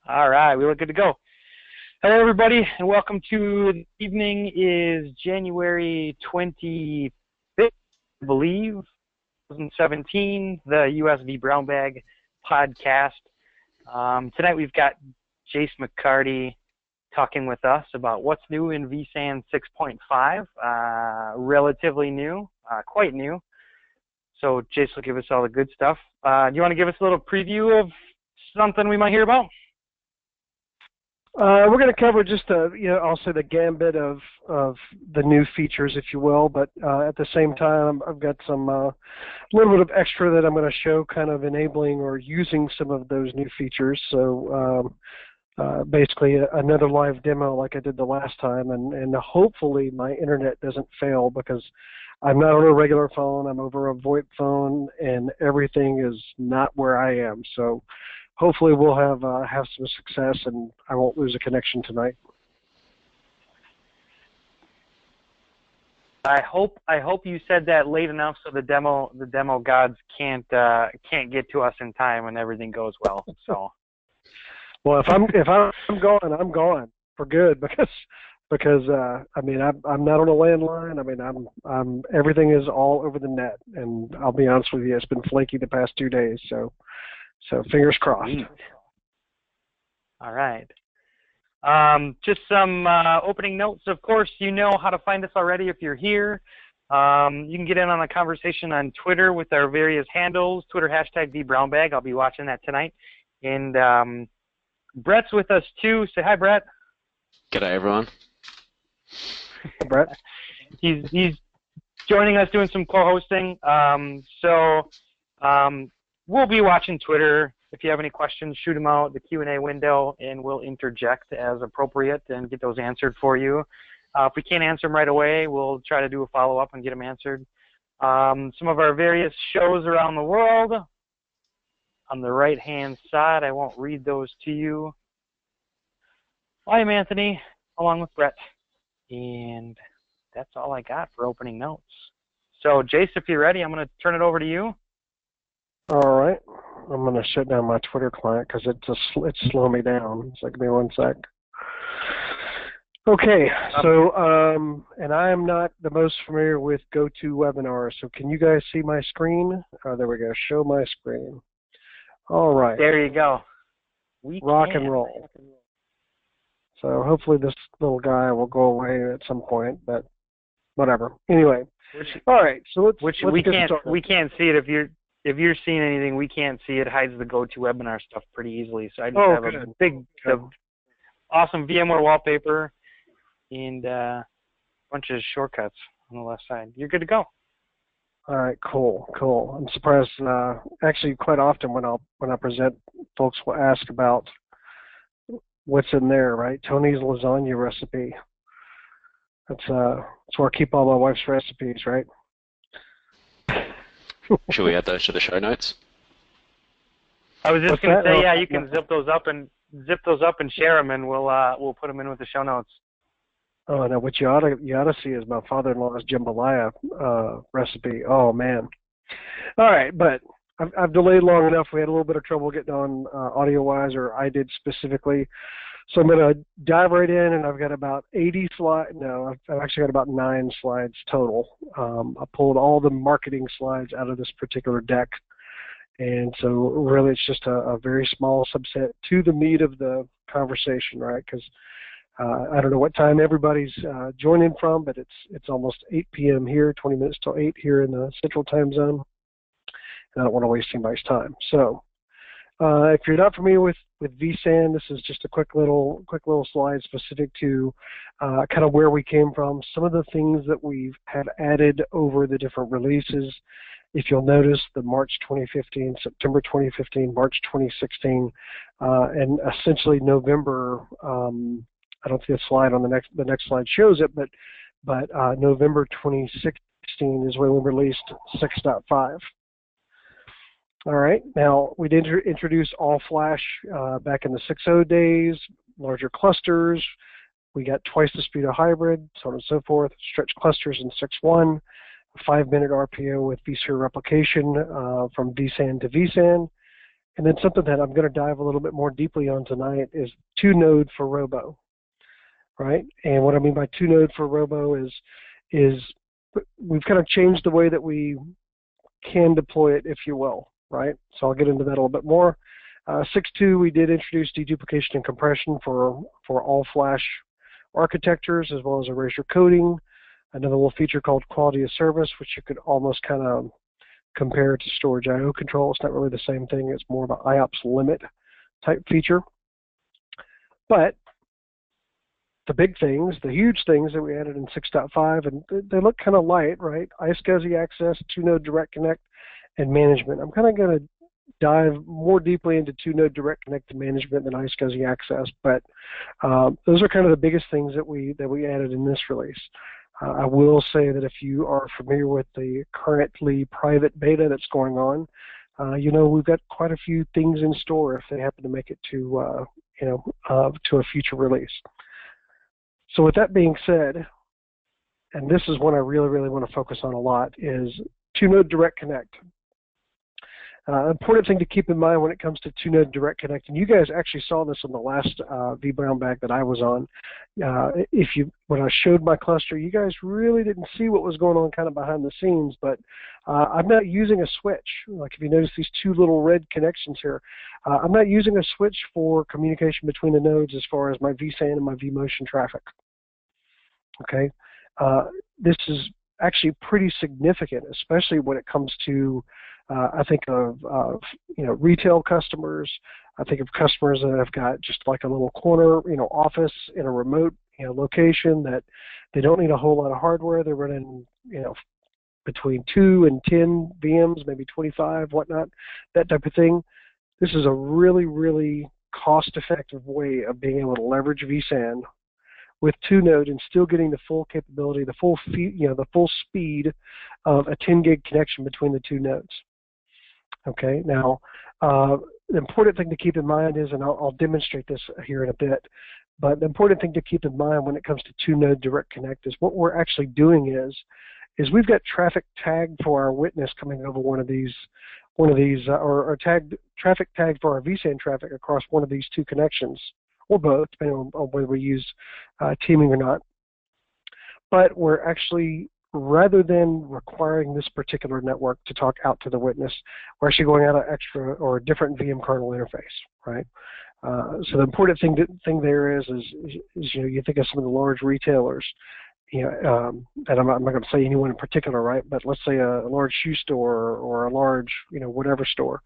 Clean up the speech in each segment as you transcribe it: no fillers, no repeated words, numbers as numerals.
All right, we look good to go. Hello, everybody, and welcome to the evening. Is January 25th, I believe, 2017, the US vBrownBag podcast. Tonight we've got Jase McCarty talking with us about what's new in vSAN 6.5, relatively new, quite new. So Jase will give us all the good stuff. Do you want to give us a little preview of something we might hear about? We're going to cover just I'll say the gambit of the new features, if you will, but at the same time, I've got some little bit of extra that I'm going to show, kind of enabling or using some of those new features. So basically, another live demo like I did the last time, and hopefully my internet doesn't fail because I'm not on a regular phone. I'm over a VoIP phone, and everything is not where I am. So hopefully we'll have some success, and I won't lose a connection tonight. I hope you said that late enough so the demo gods can't get to us in time and everything goes well. So, well, if I'm gone, I'm gone for good because I mean I'm not on a landline. I mean I'm everything is all over the net, and I'll be honest with you, it's been flaky the past 2 days. So fingers crossed. All right. Just some opening notes. Of course, you know how to find us already if you're here. You can get in on a conversation on Twitter with our various handles, Twitter hashtag vBrownBag. I'll be watching that tonight. And Brett's with us too. Say hi, Brett. G'day, everyone. Brett. He's joining us doing some co-hosting. We'll be watching Twitter. If you have any questions, shoot them out the Q&A window, and we'll interject as appropriate and get those answered for you. If we can't answer them right away, we'll try to do a follow-up and get them answered. Some of our various shows around the world. On the right-hand side, I won't read those to you. I'm Anthony, along with Brett. And that's all I got for opening notes. So, Jase, if you're ready, I'm going to turn it over to you. All right, I'm going to shut down my Twitter client because it's slowing me down. So give me 1 sec. Okay, so and I am not the most familiar with GoToWebinar, so can you guys see my screen? Oh, there we go. Show my screen. All right. There you go. Rock and roll. So hopefully this little guy will go away at some point, but whatever. Anyway, all right. So let's get started. We can't see it if you're seeing anything, we can't see it. Hides the GoToWebinar stuff pretty easily. So I just have a big, awesome VMware wallpaper and a bunch of shortcuts on the left side. You're good to go. All right, cool. I'm surprised. Actually, quite often when I present, folks will ask about what's in there. Right, Tony's lasagna recipe. That's where I keep all my wife's recipes. Right. Should we add those to the show notes? I was just going to say, yeah, you can zip those up and share them, and we'll put them in with the show notes. Oh no, what you ought to see is my father-in-law's jambalaya recipe. Oh man! All right, but I've delayed long enough. We had a little bit of trouble getting on audio-wise, or I did specifically. So I'm going to dive right in, and I've got about 80 slides. No, I've actually got about 9 slides total. I pulled all the marketing slides out of this particular deck, and so really it's just a very small subset to the meat of the conversation, right? Because I don't know what time everybody's joining from, but it's almost 8 p.m. here, 20 minutes till 8 here in the Central Time Zone, and I don't want to waste anybody's time. So if you're not familiar with vSAN, this is just a quick little slide specific to kind of where we came from, some of the things that we have added over the different releases. If you'll notice, the March 2015, September 2015, March 2016, and essentially November. I don't see a slide on the next slide shows it, but November 2016 is when we released 6.5. All right, now we did introduce all flash back in the 6.0 days, larger clusters. We got twice the speed of hybrid, so on and so forth, stretch clusters in 6.1, a 5-minute RPO with vSphere replication from vSAN to vSAN, And then something that I'm going to dive a little bit more deeply on tonight is 2-node for Robo, right? And what I mean by 2-node for Robo is we've kind of changed the way that we can deploy it, if you will, right? So I'll get into that a little bit more. 6.2, we did introduce deduplication and compression for all-flash architectures, as well as erasure coding. Another little feature called quality of service, which you could almost kind of compare to storage I/O control. It's not really the same thing. It's more of an IOPS limit type feature. But the big things, the huge things that we added in 6.5, and they look kind of light, right? iSCSI access, 2-node direct connect, and management. I'm kind of going to dive more deeply into 2-node direct connect and management than iSCSI access, but those are kind of the biggest things that we added in this release. I will say that if you are familiar with the currently private beta that's going on, you know, we've got quite a few things in store if they happen to make it to to a future release. So with that being said, and this is one I really, really want to focus on a lot, is 2-node direct connect. Important thing to keep in mind when it comes to 2-node direct connect, and you guys actually saw this on the last vBrownBag that I was on. When I showed my cluster, you guys really didn't see what was going on kind of behind the scenes, but I'm not using a switch. Like if you notice these two little red connections here, I'm not using a switch for communication between the nodes as far as my vSAN and my vMotion traffic. Okay, this is actually pretty significant, especially when it comes to I think of retail customers. I think of customers that have got just like a little corner office in a remote location that they don't need a whole lot of hardware. They're running between 2 and 10 VMs, maybe 25, whatnot, that type of thing. This is a really, really cost-effective way of being able to leverage vSAN with 2-node and still getting the full capability, the full speed of a 10 gig connection between the two nodes. Okay, now the important thing to keep in mind is, and I'll demonstrate this here in a bit, but the important thing to keep in mind when it comes to 2-node direct connect is what we're actually doing is we've got traffic tagged for our witness coming over one of these, or traffic tagged for our vSAN traffic across one of these two connections, or both, depending on whether we use teaming or not. But we're actually, rather than requiring this particular network to talk out to the witness, we're actually going out an extra or a different VM kernel interface, right? So the important thing there is you think of some of the large retailers, and I'm not going to say anyone in particular, right? But let's say a large shoe store or a large, whatever store,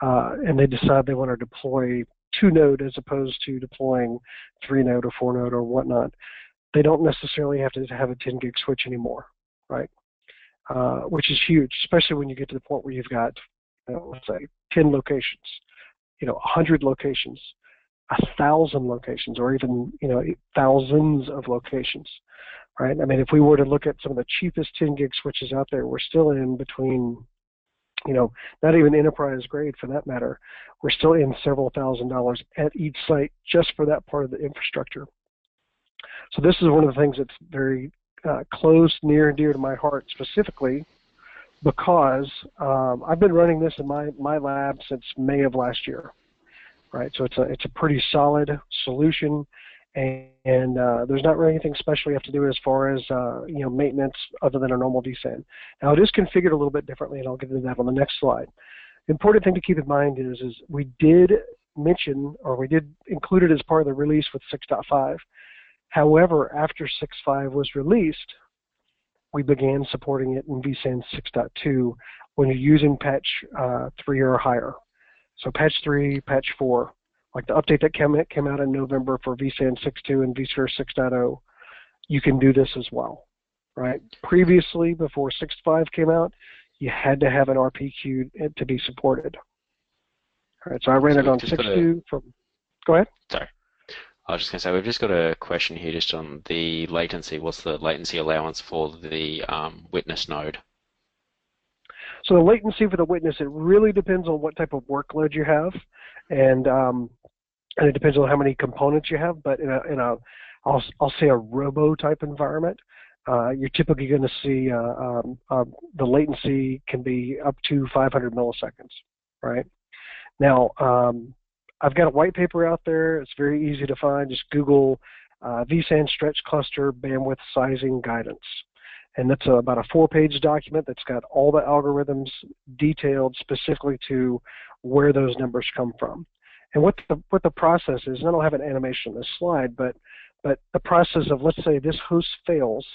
and they decide they want to deploy 2-node as opposed to deploying 3-node or 4-node or whatnot. They don't necessarily have to have a 10 gig switch anymore, right? Which is huge, especially when you get to the point where you've got, let's say, 10 locations, 100 locations, 1,000 locations, or even, thousands of locations, right? I mean, if we were to look at some of the cheapest 10 gig switches out there, we're still in between, not even enterprise grade for that matter, we're still in several $1,000s at each site just for that part of the infrastructure. So this is one of the things that's very close, near and dear to my heart specifically, because I've been running this in my lab since May of last year, right? So it's a pretty solid solution, and there's not really anything special you have to do as far as maintenance other than a normal vSAN. Now it is configured a little bit differently, and I'll get into that on the next slide. The important thing to keep in mind is we did mention, or we did include it as part of the release with 6.5. However, after 6.5 was released, we began supporting it in vSAN 6.2 when you're using patch 3 or higher. So patch 3, patch 4, like the update that came out in November for vSAN 6.2 and vSphere 6.0, you can do this as well, right? Previously, before 6.5 came out, you had to have an RPQ to be supported. All right, so I ran it on 6.2 from. Go ahead. Sorry. I was just going to say, we've just got a question here just on the latency. What's the latency allowance for the witness node? So the latency for the witness, it really depends on what type of workload you have, and it depends on how many components you have. But I'll say a robo type environment, you're typically going to see the latency can be up to 500 milliseconds, right? Now, I've got a white paper out there. It's very easy to find. Just Google vSAN stretch cluster bandwidth sizing guidance. And that's about a 4-page document that's got all the algorithms detailed specifically to where those numbers come from. And what the process is, and I don't have an animation on this slide, but the process of, let's say this host fails,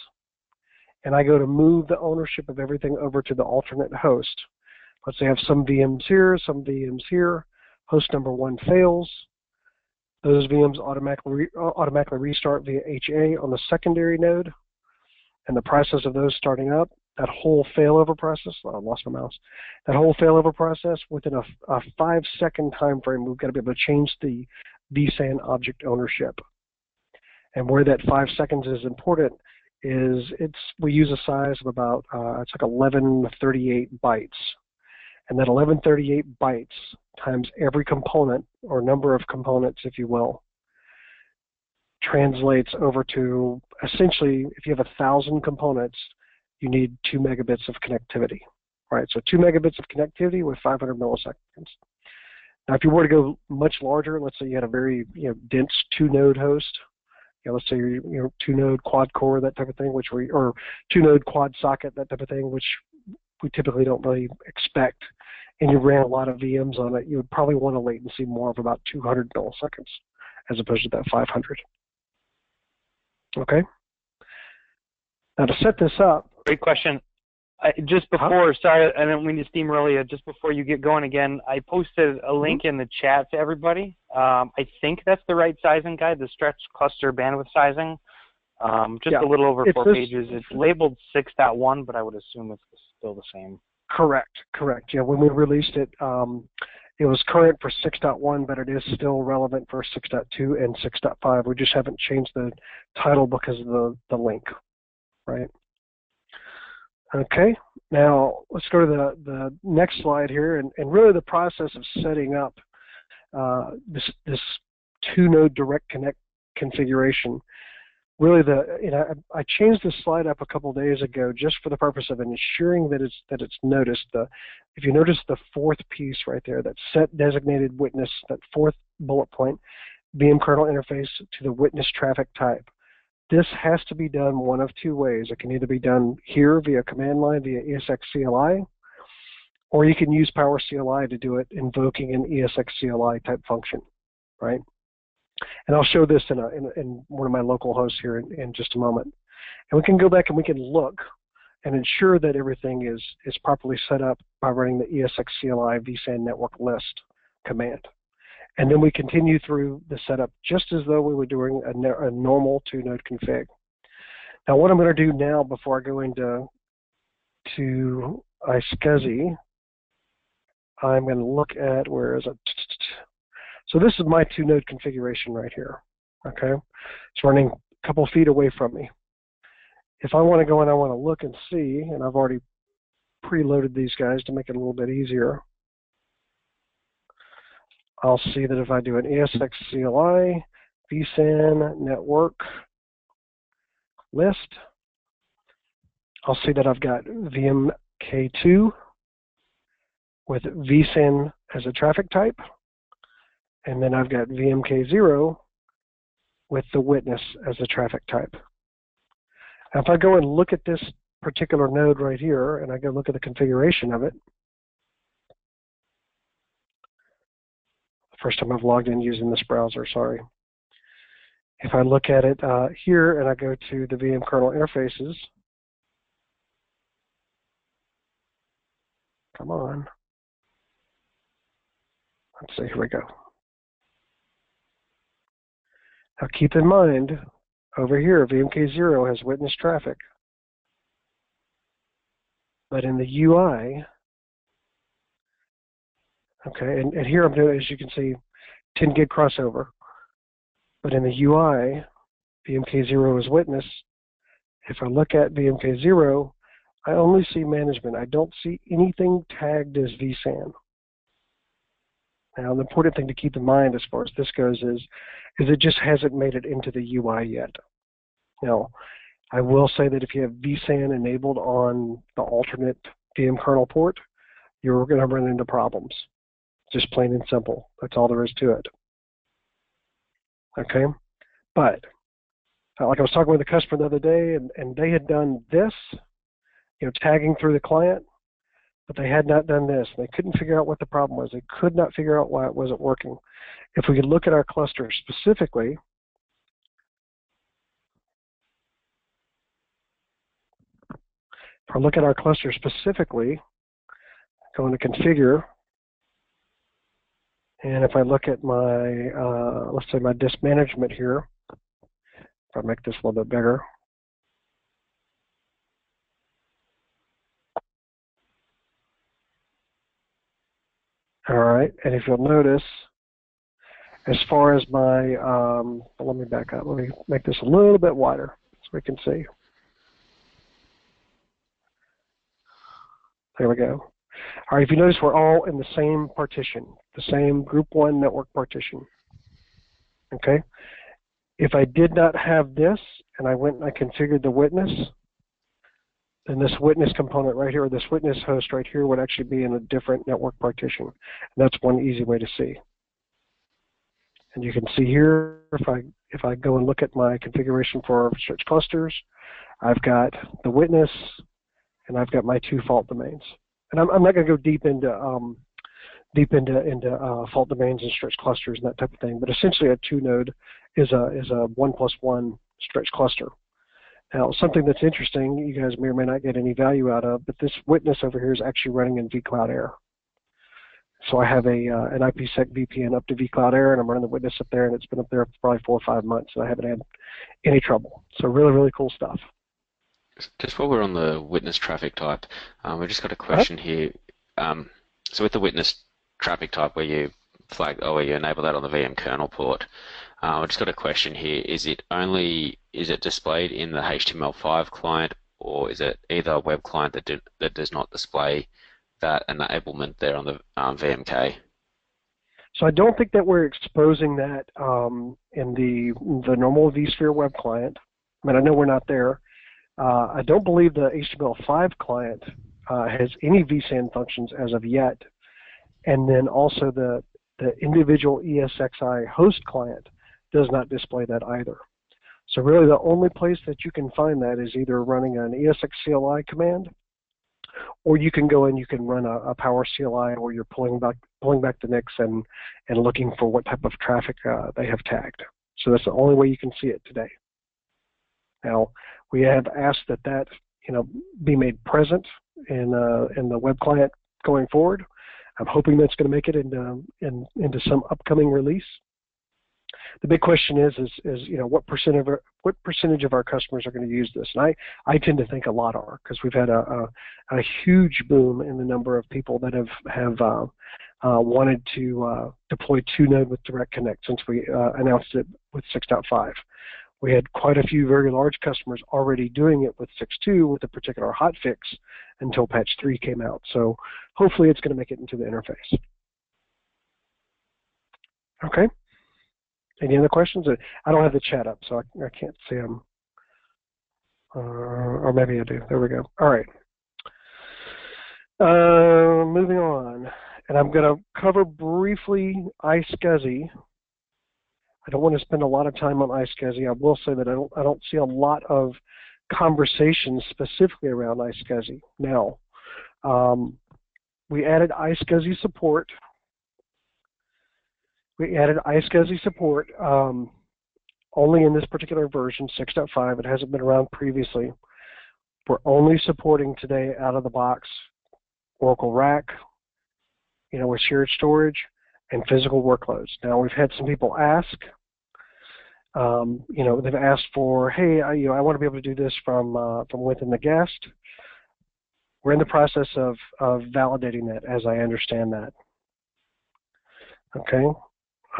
and I go to move the ownership of everything over to the alternate host. Let's say I have some VMs here, some VMs here. Host number 1 fails. Those VMs automatically restart via HA on the secondary node. And the process of those starting up, that whole failover process, I lost my mouse, that whole failover process, within a 5-second time frame, we've got to be able to change the vSAN object ownership. And where that 5 seconds is important is we use a size of about, it's like 1138 bytes. And that 1138 bytes times every component, or number of components, if you will, translates over to, essentially, if you have 1,000 components, you need 2 megabits of connectivity, right? So 2 megabits of connectivity with 500 milliseconds. Now, if you were to go much larger, let's say you had a very dense 2-node host, let's say you're 2-node quad core, that type of thing, or 2-node quad socket, that type of thing, which we typically don't really expect, and you ran a lot of VMs on it, you would probably want a latency more of about 200 milliseconds as opposed to that 500. Okay? Now to set this up. Great question. Just before, sorry, I didn't mean to steamroll you. Just before you get going again, I posted a link in the chat to everybody. I think that's the right sizing guide, the stretch cluster bandwidth sizing. Just a little over 4 pages. It's labeled 6.1, but I would assume it's still the same. Correct. Yeah, when we released it, it was current for 6.1, but it is still relevant for 6.2 and 6.5. We just haven't changed the title because of the link, right? Okay, now let's go to the next slide here, and really the process of setting up this 2-node direct connect configuration. Really, I changed this slide up a couple days ago just for the purpose of ensuring that it's noticed. If you notice the 4th piece right there, that set designated witness, that 4th bullet point, VM kernel interface to the witness traffic type. This has to be done one of 2 ways. It can either be done here via command line via iSCSI, or you can use PowerCLI to do it invoking an iSCSI type function, right? And I'll show this in one of my local hosts here in just a moment. And we can go back and we can look and ensure that everything is properly set up by running the iSCSI vSAN network list command. And then we continue through the setup just as though we were doing a normal 2-node config. Now what I'm going to do now before I go into iSCSI, I'm going to look at, where is it? So this is my 2-node configuration right here, okay? It's running a couple feet away from me. If I want to go and I want to look and see, and I've already preloaded these guys to make it a little bit easier, I'll see that if I do an iSCSI vSAN network list, I'll see that I've got VMK2 with vSAN as a traffic type, and then I've got VMK0 with the witness as a traffic type. Now if I go and look at this particular node right here, and I go look at the configuration of it, first time I've logged in using this browser, sorry. If I look at it here and I go to the VM kernel interfaces, come on. Let's see, here we go. Now keep in mind, over here, VMK0 has witness traffic. But in the UI, okay, and here I'm doing, as you can see, 10 gig crossover. But in the UI, VMK0 is witness. If I look at VMK0, I only see management. I don't see anything tagged as vSAN. Now, the important thing to keep in mind as far as this goes is it just hasn't made it into the UI yet. Now, I will say that if you have vSAN enabled on the alternate VM kernel port, you're going to run into problems. Just plain and simple. That's all there is to it. Okay? But, like I was talking with a customer the other day, and they had done this, tagging through the client, but they had not done this. They couldn't figure out what the problem was. They could not figure out why it wasn't working. If we could look at our cluster specifically, go into configure, and if I look at my, let's say my disk management here, if I make this a little bit bigger, all right, and if you'll notice, as far as my, let me back up. Let me make this a little bit wider so we can see. There we go. All right, if you notice, we're all in the same partition, the same group 1 network partition. Okay? If I did not have this, and I went and I configured the witness, then this witness component right here, or this witness host right here, would actually be in a different network partition. And that's one easy way to see. And you can see here, if I go and look at my configuration for search clusters, I've got the witness, and I've got my 2 fault domains. And I'm not going to go deep into fault domains and stretch clusters and that type of thing. But essentially, a 2-node is a 1+1 stretch cluster. Now, something that's interesting, you guys may or may not get any value out of, but this witness over here is actually running in vCloud Air. So I have an IPsec VPN up to vCloud Air, and I'm running the witness up there, and it's been up there for probably 4 or 5 months, and I haven't had any trouble. So really, really cool stuff. Just while we're on the witness traffic type, we've just got a question here. So with the witness traffic type, where you flag, where you enable that on the VM kernel port, I've just got a question here. Is it displayed in the HTML5 client, or is it either a web client that does not display that enablement there on the VMK? So I don't think that we're exposing that in the normal vSphere web client. I mean, I know we're not there. I don't believe the HTML5 client has any vSAN functions as of yet. And then also the individual ESXi host client does not display that either. So really the only place that you can find that is either running an ESXCLI command, or you can go and you can run a PowerCLI where you're pulling back the NICs and looking for what type of traffic they have tagged. So that's the only way you can see it today. Now, we have asked that be made present in the web client going forward. I'm hoping that's going to make it into some upcoming release. The big question is what percentage of our customers are going to use this? And I tend to think a lot are, because we've had a huge boom in the number of people that have wanted to deploy 2-node with Direct Connect since we announced it with 6.5. We had quite a few very large customers already doing it with 6.2 with a particular hotfix until patch 3 came out. So hopefully it's going to make it into the interface. Okay. Any other questions? I don't have the chat up, so I can't see them. Or maybe I do. There we go. All right. Moving on. And I'm going to cover briefly iSCSI. I don't want to spend a lot of time on iSCSI. I will say that I don't see a lot of conversations specifically around iSCSI. Now, we added iSCSI support. Only in this particular version, 6.5. It hasn't been around previously. We're only supporting today out of the box Oracle RAC, with shared storage and physical workloads. Now, we've had some people ask, they've asked for, hey, I want to be able to do this from within the guest. We're in the process of validating that, as I understand that. Okay,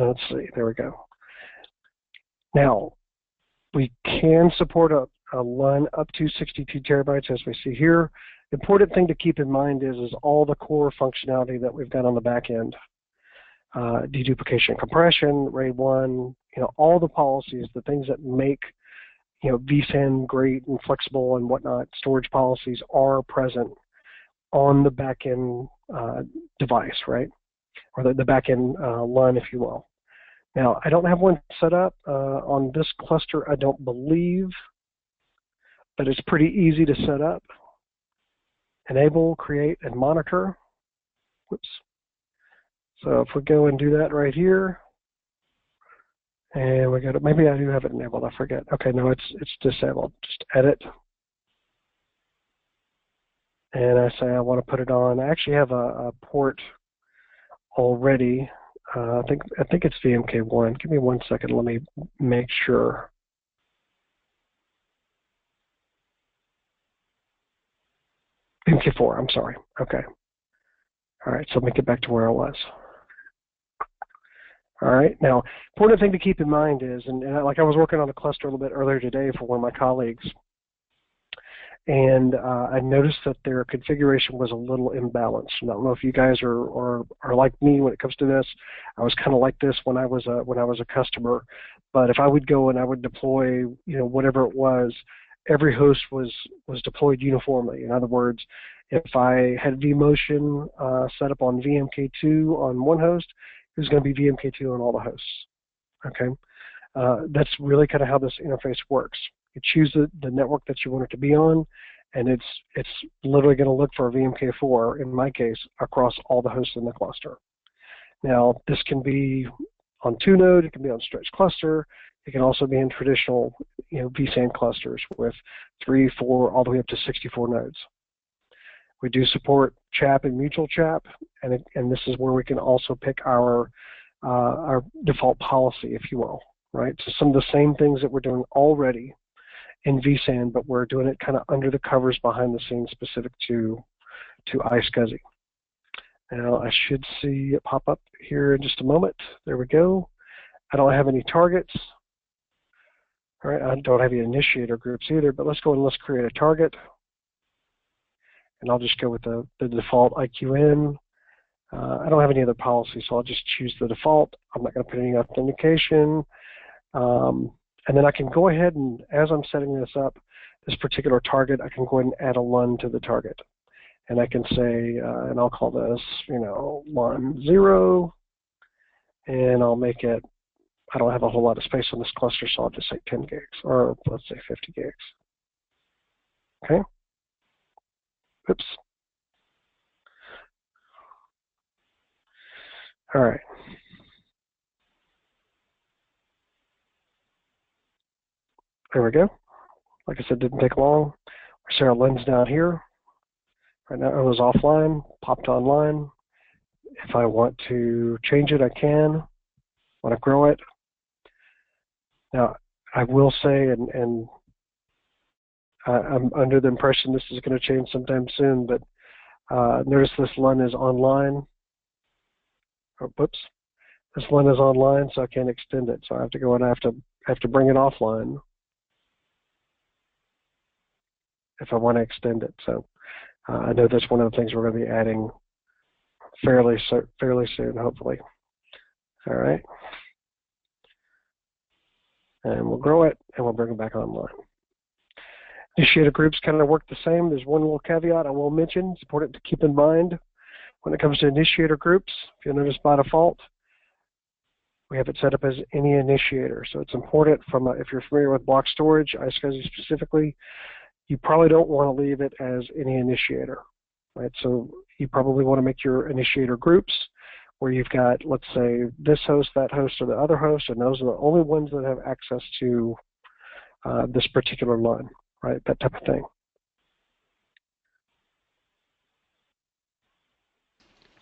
let's see, there we go. Now, we can support a LUN up to 62 terabytes, as we see here. The important thing to keep in mind is all the core functionality that we've got on the back end. Deduplication compression, RAID 1, all the policies, the things that make vSAN great and flexible and whatnot, storage policies are present on the back end device, right? or the back-end LUN, if you will. Now, I don't have one set up on this cluster, I don't believe, but it's pretty easy to set up. Enable, create, and monitor. Whoops. So if we go and do that right here, and we go to, maybe I do have it enabled, I forget. Okay, no, it's disabled. Just edit. And I say I want to put it on. I actually have a port already. I think it's VMK1. Give me 1 second. Let me make sure. VMK4. I'm sorry. Okay. All right. So let me get back to where I was. All right. Now, important thing to keep in mind is, and like I was working on a cluster a little bit earlier today for one of my colleagues, and I noticed that their configuration was a little imbalanced. I don't know if you guys are like me when it comes to this. I was kind of like this when I was a customer, but if I would go and I would deploy, whatever it was, every host was deployed uniformly. In other words, if I had vMotion set up on VMK2 on one host, it was going to be VMK2 on all the hosts. Okay, that's really kind of how this interface works. You choose the network that you want it to be on, and it's literally going to look for a VMK4, in my case, across all the hosts in the cluster. Now, this can be on 2-node, it can be on stretched cluster, it can also be in traditional vSAN clusters with 3, 4, all the way up to 64 nodes. We do support CHAP and mutual CHAP, and this is where we can also pick our default policy, if you will, right? So some of the same things that we're doing already in vSAN, but we're doing it kind of under the covers behind the scenes specific to iSCSI. Now I should see it pop up here in just a moment. There we go. I don't have any targets. All right, I don't have any initiator groups either, but let's go and let's create a target. And I'll just go with the default IQN. I don't have any other policy, so I'll just choose the default. I'm not going to put any authentication. And then I can go ahead and, as I'm setting this up, this particular target, I can go ahead and add a LUN to the target. And I can say, and I'll call this, LUN 0, and I'll make it, I don't have a whole lot of space on this cluster, so I'll just say 10 gigs, or let's say 50 gigs. Okay? Oops. All right. There we go. Like I said, didn't take long. We see our lens down here. Right now it was offline, popped online. If I want to change it, I can. Want to grow it. Now, I will say, and I'm under the impression this is going to change sometime soon, but notice this LUN is online. Oh, whoops. This LUN is online, so I can't extend it. So I have to go and I have to bring it offline if I want to extend it. So I know that's one of the things we're going to be adding fairly soon, hopefully. All right. And we'll grow it, and we'll bring it back online. Initiator groups kind of work the same. There's one little caveat I will mention. It's important to keep in mind when it comes to initiator groups. If you'll notice by default, we have it set up as any initiator. So it's important if you're familiar with block storage, iSCSI specifically, you probably don't want to leave it as any initiator, right? So you probably want to make your initiator groups where you've got, let's say, this host, that host, or the other host, and those are the only ones that have access to this particular LUN, right? That type of thing.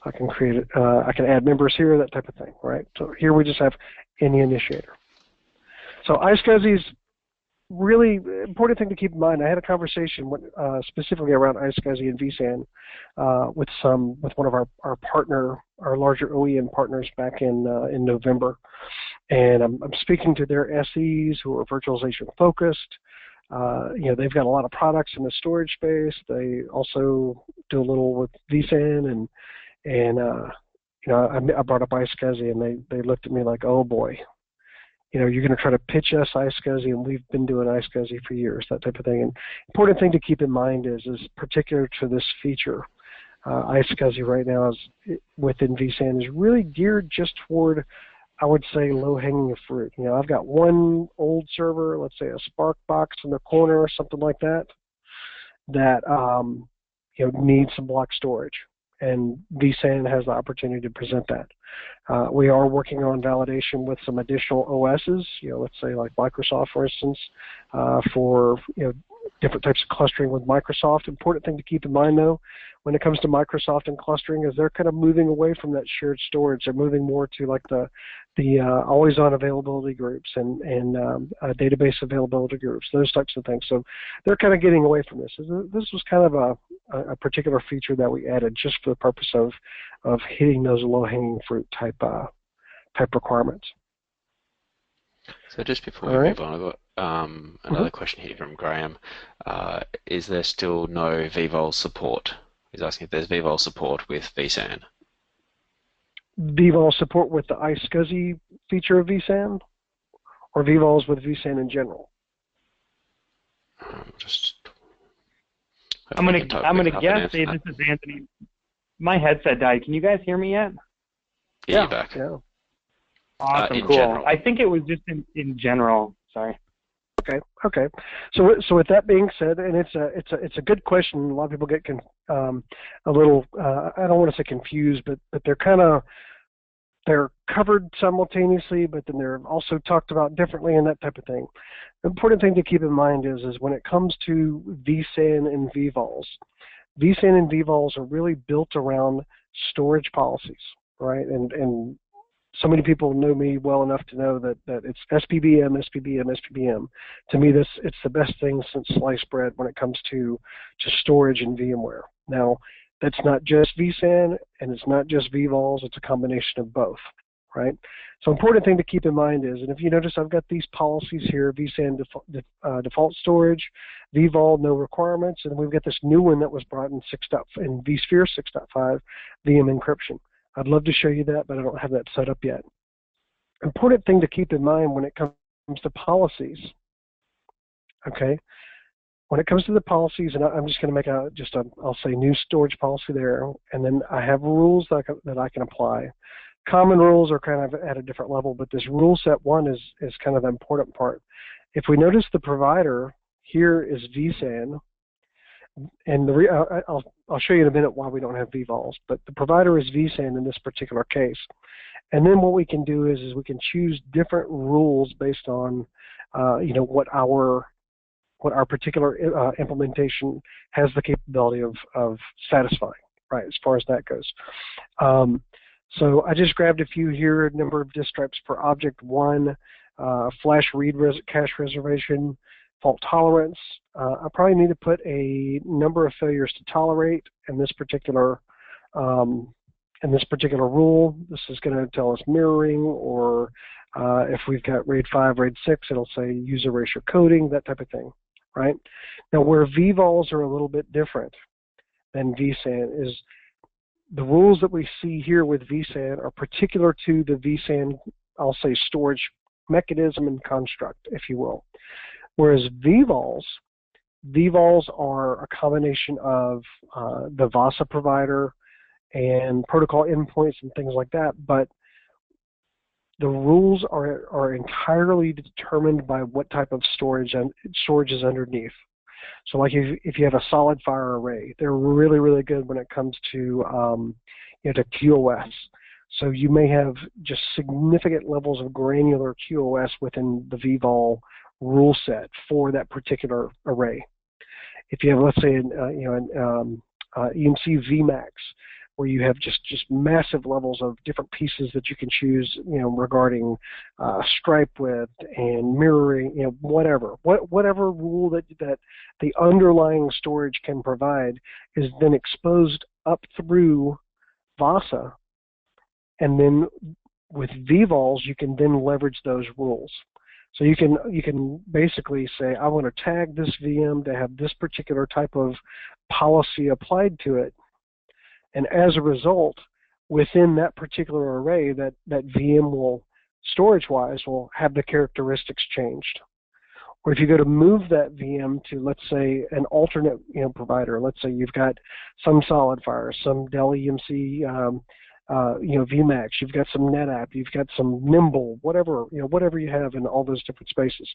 I can create it. I can add members here, that type of thing, right? So here we just have any initiator. So iSCSI is really important thing to keep in mind. I had a conversation specifically around iSCSI and vSAN with one of our larger OEM partners back in November, and I'm speaking to their SEs who are virtualization focused. They've got a lot of products in the storage space. They also do a little with vSAN, and I brought up iSCSI, and they looked at me like, oh boy. You're going to try to pitch us iSCSI, and we've been doing iSCSI for years, that type of thing. And important thing to keep in mind is particular to this feature, iSCSI right now is within vSAN is really geared just toward, I would say, low-hanging fruit. You know, I've got one old server, let's say a Spark box in the corner or something like that, that you know, needs some block storage, and vSAN has the opportunity to present that. We are working on validation with some additional OSs, you know, let's say like Microsoft, for instance, for, you know, different types of clustering with Microsoft. Important thing to keep in mind, though, when it comes to Microsoft and clustering, is they're kind of moving away from that shared storage. They're moving more to like the always-on availability groups and database availability groups, those types of things. So they're kind of getting away from this. This was kind of a particular feature that we added just for the purpose of hitting those low-hanging fruit type requirements. So just before we move on, I've got another question here from Graham. Is there still no vVol support? He's asking if there's vVol support with vSAN. vVol support with the iSCSI feature of vSAN, or vVols with vSAN in general? I'm gonna guess. Hey, this is Anthony. My headset died. Can you guys hear me yet? Yeah, you're back. Yeah. Awesome, cool. General. I think it was just in general. Sorry. Okay. So with that being said, and it's a good question. A lot of people get a little I don't want to say confused, but they're covered simultaneously, but then they're also talked about differently and that type of thing. The important thing to keep in mind is when it comes to vSAN and vVols, vSAN and vVols are really built around storage policies, right? And so many people know me well enough to know that it's SPBM, SPBM, SPBM. To me, it's the best thing since sliced bread when it comes to storage in VMware. Now, that's not just vSAN, and it's not just vVols. It's a combination of both, right? So important thing to keep in mind is, and if you notice, I've got these policies here: vSAN default storage, vVol no requirements, and we've got this new one that was brought in vSphere 6.5, VM encryption. I'd love to show you that, but I don't have that set up yet. Important thing to keep in mind when it comes to policies, okay? When it comes to the policies, and I'm just going to make I'll say new storage policy there, and then I have rules that I can apply. Common rules are kind of at a different level, but this rule set one is kind of the important part. If we notice the provider here is vSAN, and I'll show you in a minute why we don't have vVols, but the provider is vSAN in this particular case. And then what we can do is we can choose different rules based on you know, what our particular implementation has the capability of satisfying, right, as far as that goes. So I just grabbed a few here: number of disk stripes per object 1, flash read cache reservation, fault tolerance. I probably need to put a number of failures to tolerate in this particular rule. This is going to tell us mirroring, or if we've got RAID 5, RAID 6, it'll say user ratio coding, that type of thing, right? Now, where vVols are a little bit different than vSAN is the rules that we see here with vSAN are particular to the vSAN, I'll say, storage mechanism and construct, if you will. Whereas vVols are a combination of the VASA provider and protocol endpoints and things like that, but the rules are entirely determined by what type of storage is underneath. So like if you have a solid fire array, they're really, really good when it comes to, you know, to QoS. So you may have just significant levels of granular QoS within the vVol rule set for that particular array. If you have, let's say, an EMC vMax, where you have just massive levels of different pieces that you can choose, you know, regarding stripe width and mirroring, you know, whatever rule that the underlying storage can provide is then exposed up through VASA, and then with vVols you can then leverage those rules. So you can basically say, I want to tag this VM to have this particular type of policy applied to it. And as a result, within that particular array, that VM will, storage-wise, will have the characteristics changed. Or if you go to move that VM to, let's say, an alternate provider, let's say you've got some SolidFire, some Dell EMC, vMax, you've got some NetApp, you've got some Nimble, whatever you have in all those different spaces.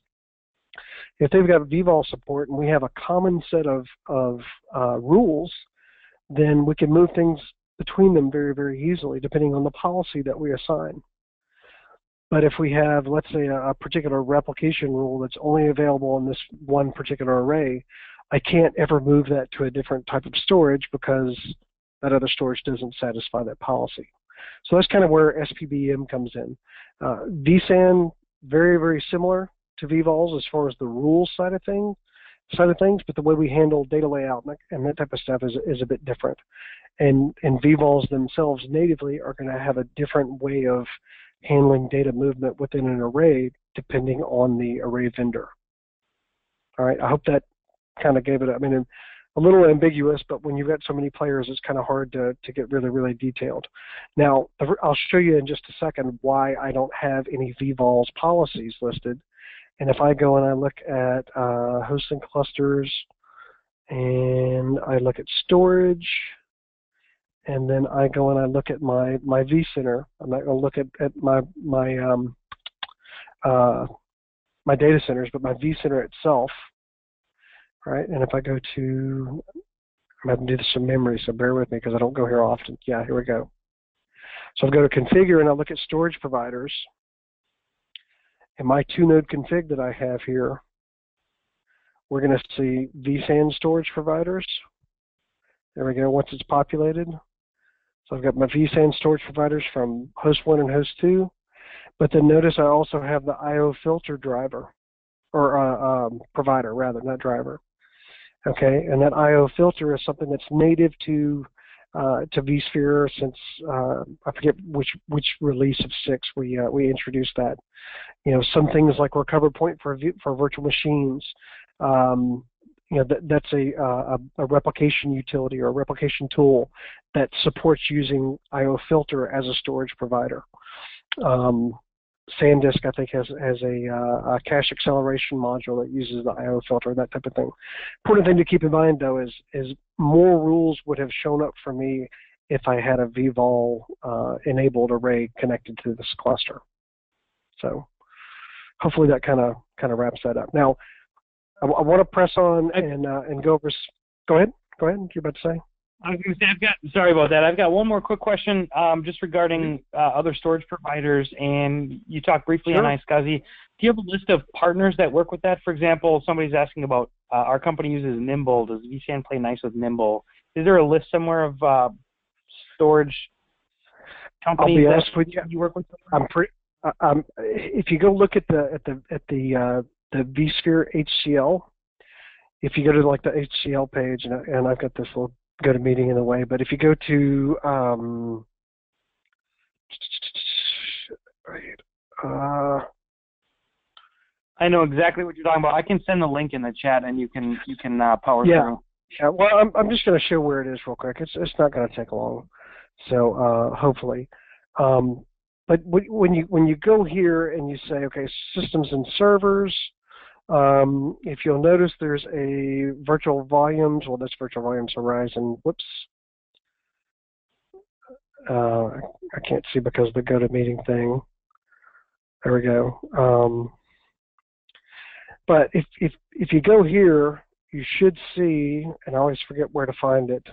If they've got vVol support and we have a common set of rules, then we can move things between them very, very easily, depending on the policy that we assign. But if we have, let's say, a particular replication rule that's only available in this one particular array, I can't ever move that to a different type of storage because that other storage doesn't satisfy that policy. So that's kind of where SPBM comes in. vSAN, very, very similar to vVols as far as the rules side of things, but the way we handle data layout and that type of stuff is a bit different. And vVols themselves natively are going to have a different way of handling data movement within an array depending on the array vendor. All right, I hope that kind of gave it, a little ambiguous, but when you've got so many players, it's kind of hard to get really, really detailed. Now, I'll show you in just a second why I don't have any vVols policies listed. And if I go and I look at hosting clusters, and I look at storage, and then I go and I look at my vCenter. I'm not going to look at my data centers, but my vCenter itself, right? And if I go to, I'm having to do this from memory, so bear with me because I don't go here often. Yeah, here we go. So I'll go to configure and I'll look at storage providers. And my 2-node config that I have here, we're going to see vSAN storage providers. There we go, once it's populated. So I've got my vSAN storage providers from host 1 and host 2. But then notice I also have the IO filter driver, or provider rather, not driver. Okay, and that IO filter is something that's native to vSphere since I forget which release of 6 we introduced that. Some things like recover point for virtual machines. That's a replication utility or a replication tool that supports using IO filter as a storage provider. SanDisk, I think, has a cache acceleration module that uses the IO filter, that type of thing. Important thing to keep in mind, though, is more rules would have shown up for me if I had a vVol enabled array connected to this cluster. So hopefully that kind of wraps that up. Now, I want to press on and go over. Go ahead. You're about to say. I was going to say, sorry about that. I've got one more quick question just regarding other storage providers, and you talked briefly on iSCSI. Do you have a list of partners that work with that? For example, somebody's asking about our company uses Nimble. Does vSAN play nice with Nimble? Is there a list somewhere of storage companies that you work with? If you go look at the vSphere HCL, if you go to like the HCL page, and I've got this little GoToMeeting in the way, but if you go to I know exactly what you're talking about. I can send the link in the chat, and you can power through. Yeah. Well, I'm just going to show where it is real quick. It's not going to take long, so hopefully. But when you go here and you say, okay, systems and servers. If you'll notice, there's a virtual volumes. Well, that's virtual volumes Horizon. Whoops. I can't see because of the GoToMeeting thing. There we go. But if you go here, you should see, and I always forget where to find it.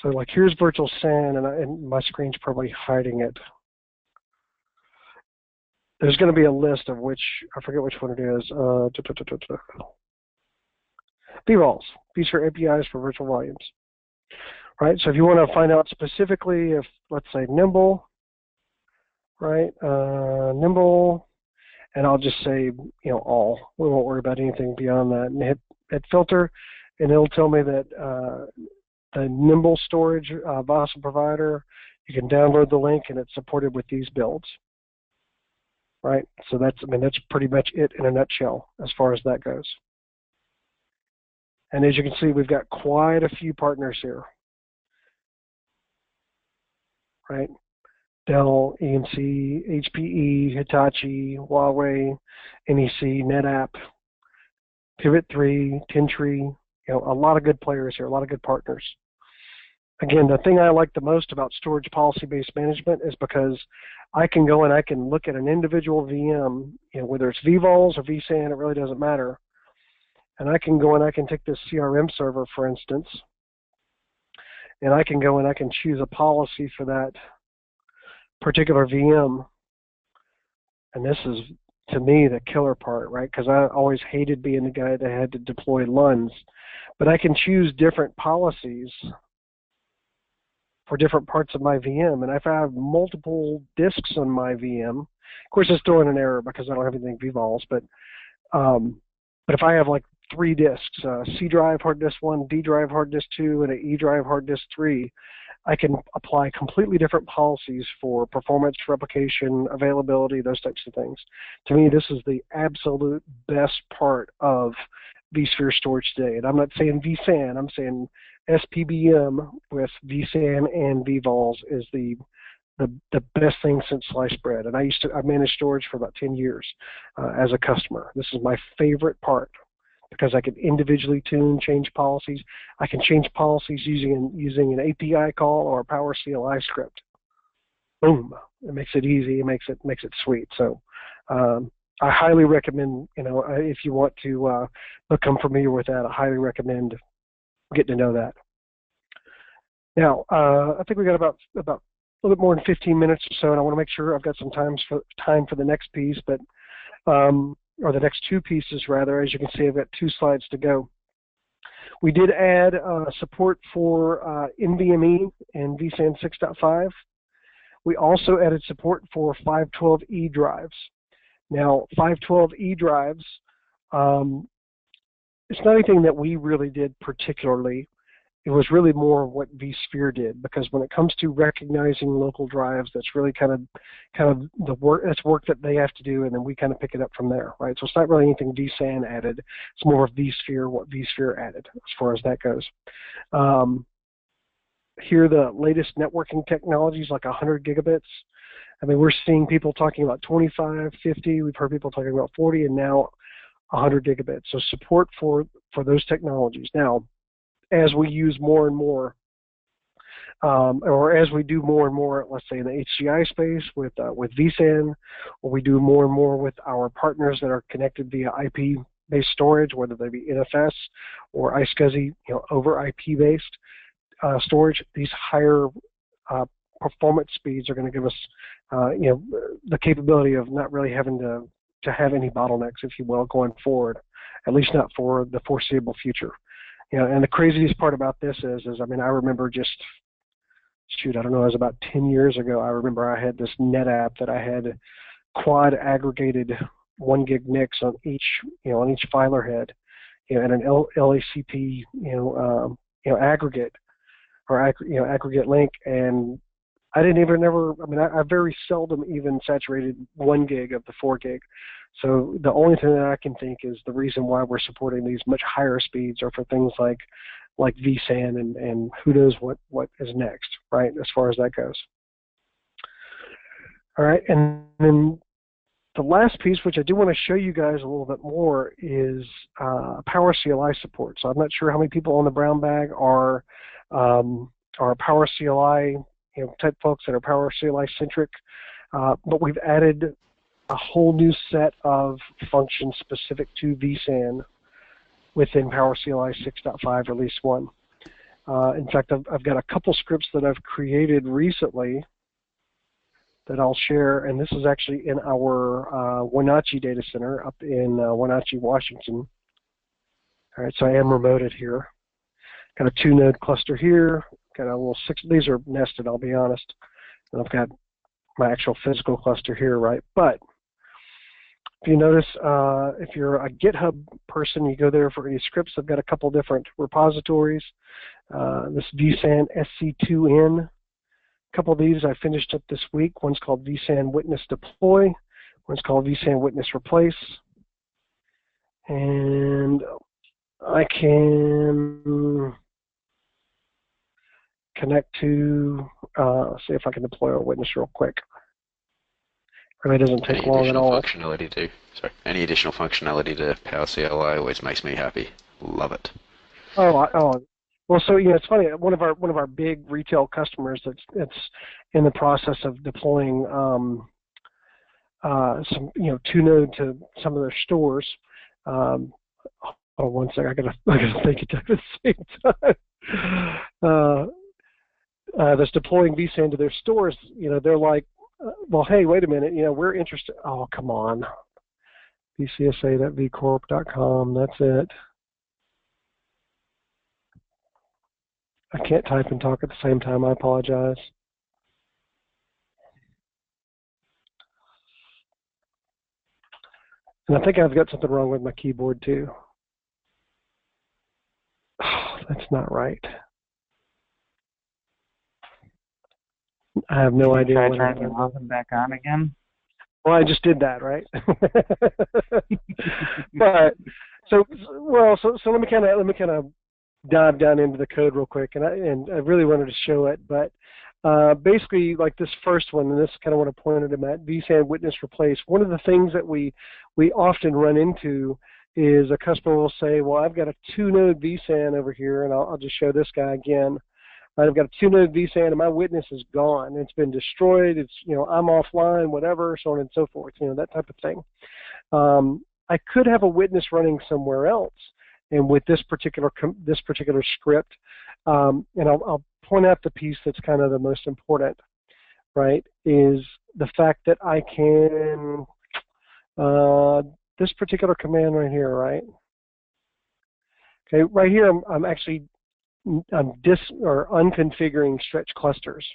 So like here's virtual SAN, and my screen's probably hiding it. There's going to be a list of which, I forget which one it is. vVols, vSphere APIs for virtual volumes. Right, so if you want to find out specifically if, let's say, Nimble, right, Nimble, and I'll just say, all. We won't worry about anything beyond that. And hit filter, and it'll tell me that the Nimble storage vSAN provider, you can download the link, and it's supported with these builds. Right, so that's pretty much it in a nutshell as far as that goes. And as you can see, we've got quite a few partners here. Right, Dell, EMC, HPE, Hitachi, Huawei, NEC, NetApp, Pivot3, Tintri, a lot of good players here, a lot of good partners. Again, the thing I like the most about storage policy-based management is because I can go and I can look at an individual VM, whether it's vVols or vSAN, it really doesn't matter. And I can go and I can take this CRM server, for instance, and I can go and I can choose a policy for that particular VM. And this is, to me, the killer part, right? Because I always hated being the guy that had to deploy LUNs. But I can choose different policies for different parts of my VM. And if I have multiple disks on my VM, of course it's throwing an error because I don't have anything vVols, but if I have like 3 disks, C drive hard disk 1, D drive hard disk 2, and an E drive hard disk 3, I can apply completely different policies for performance, replication, availability, those types of things. To me, this is the absolute best part of vSphere storage today. And I'm not saying vSAN, I'm saying SPBM with vSAN and vVols is the best thing since sliced bread. And I managed storage for about 10 years as a customer. This is my favorite part because I can individually tune, change policies. I can change policies using an API call or a PowerCLI script. Boom! It makes it easy. It makes it sweet. So I highly recommend. If you want to become familiar with that, I highly recommend getting to know that. Now, I think we got about a little bit more than 15 minutes or so, and I want to make sure I've got some time for the next piece, but or the next 2 pieces rather. As you can see, I've got 2 slides to go. We did add support for NVMe and vSAN 6.5. We also added support for 512E drives. Now, 512E drives, it's not anything that we really did particularly. It was really more what vSphere did, because when it comes to recognizing local drives, that's really kind of the work. That's work that they have to do, and then we kind of pick it up from there, right? So it's not really anything vSAN added. It's more of vSphere, what vSphere added, as far as that goes. Here, the latest networking technologies, like 100 gigabits. I mean, we're seeing people talking about 25, 50. We've heard people talking about 40, and now 100 gigabits. So support for those technologies. Now, as we use more and more, or as we do more and more, let's say in the HCI space with vSAN, or we do more and more with our partners that are connected via IP-based storage, whether they be NFS or iSCSI, over IP-based storage, these higher performance speeds are going to give us, the capability of not really having to have any bottlenecks, if you will, going forward, at least not for the foreseeable future. And the craziest part about this is I mean, I remember just, I don't know, it was about 10 years ago, I remember I had this NetApp that I had quad aggregated 1 gig NICs on each filer head, and an LACP, aggregate, or aggregate link, and I very seldom even saturated 1 gig of the 4 gig. So the only thing that I can think is the reason why we're supporting these much higher speeds are for things like vSAN and who knows what is next, right, as far as that goes. All right, and then the last piece, which I do want to show you guys a little bit more, is PowerCLI support. So I'm not sure how many people on the BrownBag are PowerCLI type folks that are PowerCLI centric, but we've added a whole new set of functions specific to vSAN within PowerCLI 6.5 Release 1. In fact, I've got a couple scripts that I've created recently that I'll share, and this is actually in our Wenatchee data center up in Wenatchee, Washington. All right, so I am remoted here. Got a 2-node cluster here. Got a little 6. These are nested, I'll be honest. And I've got my actual physical cluster here, right? But if you notice, if you're a GitHub person, you go there for any scripts. I've got a couple different repositories. This vSAN SC2N. A couple of these I finished up this week. One's called vSAN Witness Deploy. One's called vSAN Witness Replace. And I can connect to See if I can deploy a witness real quick. Really doesn't take long at all. Any additional functionality to PowerCLI always makes me happy. Love it. Well, so yeah, it's funny. One of our big retail customers that's in the process of deploying some 2-node to some of their stores. Hold on one second. I gotta think it at the same time. That's deploying vSAN to their stores. They're like, well, hey, wait a minute. We're interested. Oh, come on. vCSA.vcorp.com. That's it. I can't type and talk at the same time. I apologize. And I think I've got something wrong with my keyboard too. Oh, that's not right. I have no idea. Try turning your off and back on again. Well, I just did that, right? But so let me kind of dive down into the code real quick, and I really wanted to show it, but basically, like this first one, and this is kind of what I pointed them at, vSAN witness replace. One of the things that we often run into is a customer will say, well, I've got a 2-node vSAN over here, and I'll just show this guy again. I've got a 2-node vSAN, and my witness is gone. It's been destroyed. It's I'm offline, whatever, so on and so forth. That type of thing. I could have a witness running somewhere else, and with this particular script, and I'll point out the piece that's kind of the most important, right? Is the fact that I can this particular command right here, right? Okay, right here I'm actually unconfiguring stretch clusters,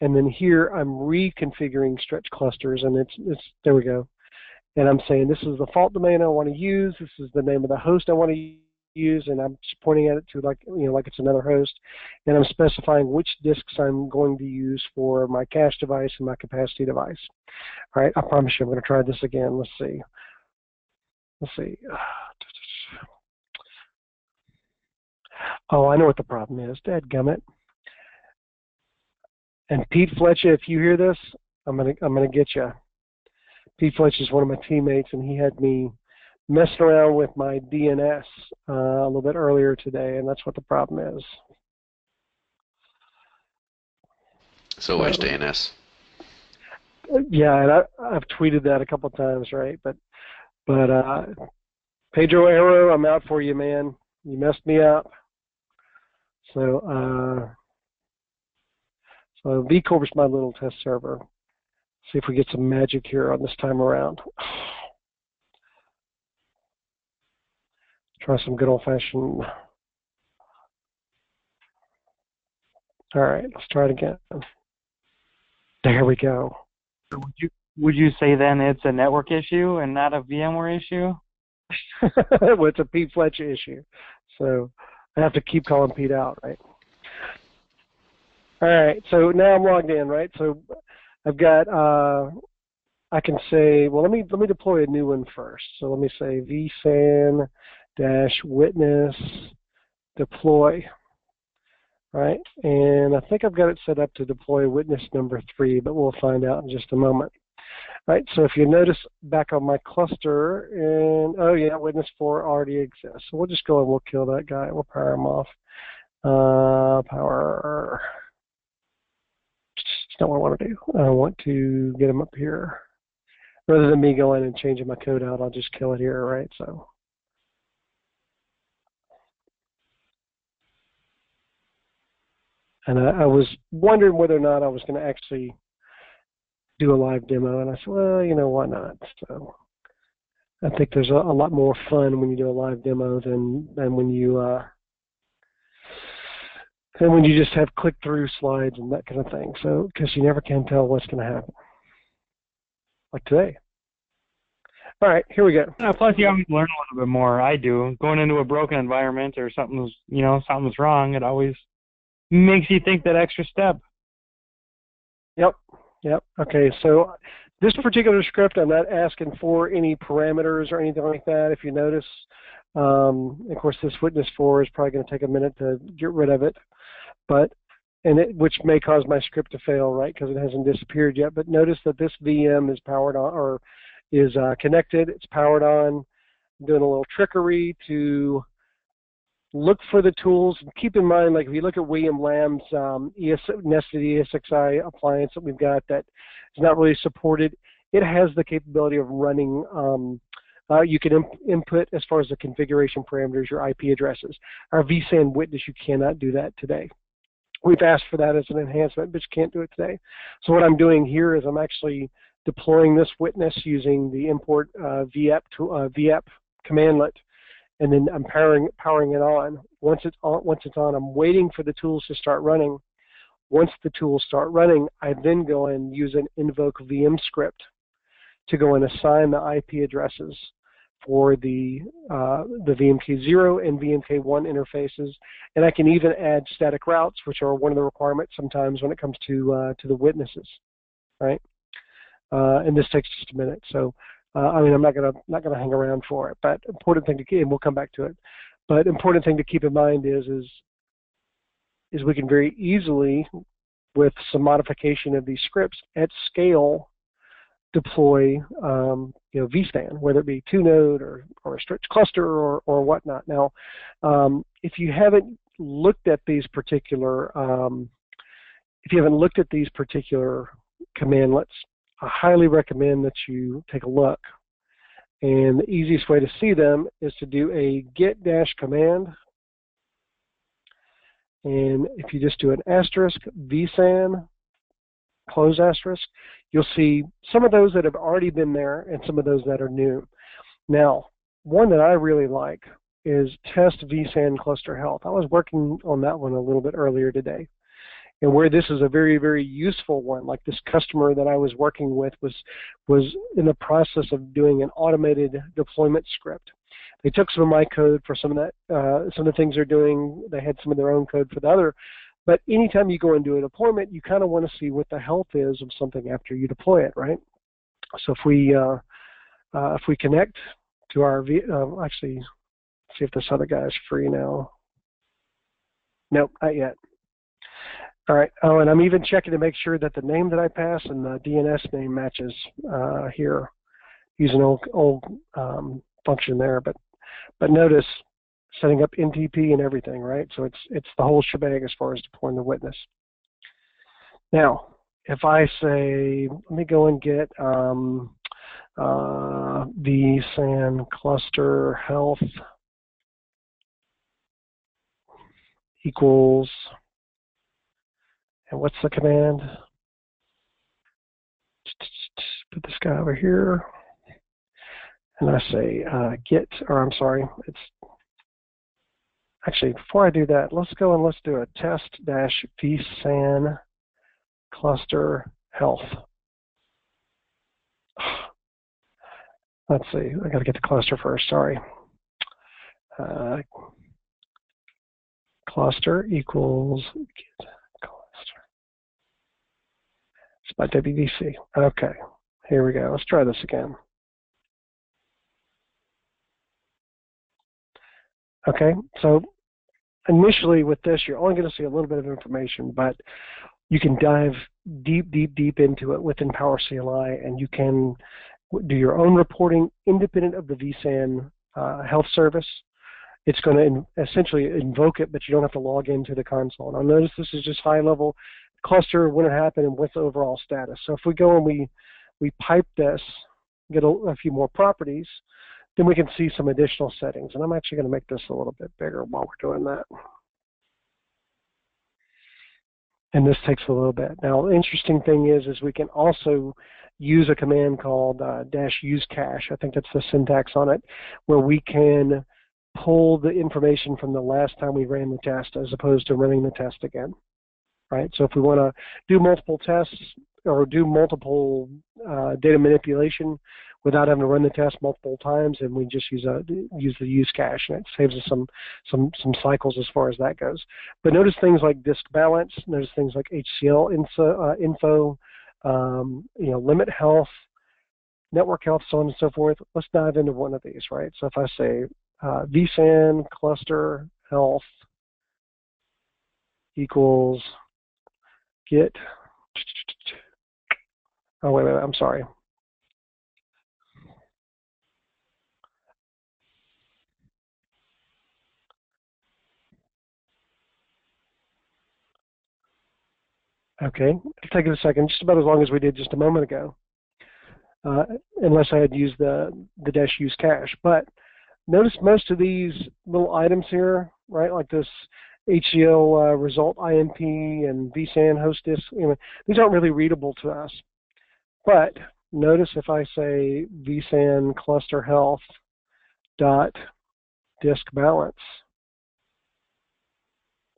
and then here I'm reconfiguring stretch clusters, and it's there we go. And I'm saying this is the fault domain I want to use. This is the name of the host I want to use, and I'm just pointing at it to like it's another host, and I'm specifying which disks I'm going to use for my cache device and my capacity device. All right, I promise you I'm going to try this again. Let's see. Oh, I know what the problem is. Dadgummit. And Pete Fletcher, if you hear this, I'm gonna get you. Pete Fletcher is one of my teammates, and he had me messing around with my DNS a little bit earlier today, and that's what the problem is. It's always DNS. Yeah, and I've tweeted that a couple of times, right? But Pedro Arrow, I'm out for you, man. You messed me up. So vCorp is my little test server. See if we get some magic here on this time around. Try some good old-fashioned. All right, let's try it again. There we go. So would you say then it's a network issue and not a VMware issue? Well, it's a Pete Fletcher issue. So I have to keep calling Pete out, right? All right, so now I'm logged in, right? So I've got, I can say, well, let me deploy a new one first. So let me say vSAN-witness deploy, right? And I think I've got it set up to deploy witness number 3, but we'll find out in just a moment. Right, so if you notice back on my cluster, and oh yeah, witness 4 already exists. So we'll just go and we'll kill that guy. We'll power him off. Power. That's not what I want to do. I want to get him up here. Rather than me going and changing my code out, I'll just kill it here, right? So. And I was wondering whether or not I was going to actually do a live demo, and I said, well, why not? So I think there's a lot more fun when you do a live demo than when you just have click-through slides and that kind of thing. So because you never can tell what's going to happen, like today. All right, here we go. Plus, you always learn a little bit more. I do. Going into a broken environment or something's wrong, it always makes you think that extra step. Yep. Okay, so this particular script, I'm not asking for any parameters or anything like that. If you notice, of course, this witness 4 is probably going to take a minute to get rid of it. But which may cause my script to fail, right, because it hasn't disappeared yet. But notice that this VM is powered on, or is connected. It's powered on. I'm doing a little trickery to look for the tools. And keep in mind, like if you look at William Lamb's nested iSCSI appliance that we've got that is not really supported, it has the capability of running. You can input as far as the configuration parameters, your IP addresses. Our vSAN witness, you cannot do that today. We've asked for that as an enhancement, but you can't do it today. So what I'm doing here is I'm actually deploying this witness using the import vApp commandlet, and then I'm powering it on. Once it's on, I'm waiting for the tools to start running. Once the tools start running, I then go and use an invoke VM script to go and assign the IP addresses for the VMK0 and VMK1 interfaces, and I can even add static routes, which are one of the requirements sometimes when it comes to the witnesses, right? And this takes just a minute, so I mean I'm not gonna hang around for it. But important thing to keep, and we'll come back to it. But important thing to keep in mind is we can very easily, with some modification of these scripts at scale, deploy vSAN, whether it be 2-node or a stretch cluster or whatnot. Now, if you haven't looked at these particular commandlets, I highly recommend that you take a look. And the easiest way to see them is to do a git-command. And if you just do an asterisk vSAN, close asterisk, you'll see some of those that have already been there and some of those that are new. Now, one that I really like is test vSAN cluster health. I was working on that one a little bit earlier today. And where this is a very, very useful one, like this customer that I was working with was in the process of doing an automated deployment script. They took some of my code for some of the things they're doing. They had some of their own code for the other. But anytime you go and do a deployment, you kind of want to see what the health is of something after you deploy it, right? So if we connect to our actually, see if this other guy is free now. Nope, not yet. All right. Oh, and I'm even checking to make sure that the name that I pass and the DNS name matches here. Using old function there, but notice setting up NTP and everything, right? So it's the whole shebang as far as deploying the witness. Now, if I say, let me go and get vSAN cluster health equals, and what's the command? Put this guy over here, and I say git, or I'm sorry, it's actually, before I do that, let's go and let's do a test-vSAN cluster health. Let's see, I got to get the cluster first, sorry. Cluster equals git cluster. It's by WVC. Okay, here we go. Let's try this again. Okay, so initially with this, you're only going to see a little bit of information, but you can dive deep, deep, deep into it within PowerCLI, and you can do your own reporting independent of the vSAN health service. It's going to essentially invoke it, but you don't have to log into the console. Now notice this is just high-level cluster, when it happened, and what's the overall status. So if we go and we pipe this, get a few more properties, then we can see some additional settings. And I'm actually going to make this a little bit bigger while we're doing that. And this takes a little bit. Now, the interesting thing is we can also use a command called -useCache. I think that's the syntax on it, where we can pull the information from the last time we ran the test as opposed to running the test again. Right? So if we want to do multiple tests or do multiple data manipulation without having to run the test multiple times, and we just use the use cache, and it saves us some cycles as far as that goes. But notice things like disk balance, notice things like HCL info, limit health, network health, so on and so forth. Let's dive into one of these, right? So if I say vSAN cluster health equals git. Oh, wait a minute, I'm sorry. Okay, it'll take it a second, just about as long as we did just a moment ago, unless I had used the dash use cache. But notice most of these little items here, right, like this HCL result IMP and vSAN host disk, these aren't really readable to us. But notice if I say vSAN cluster health dot disk balance,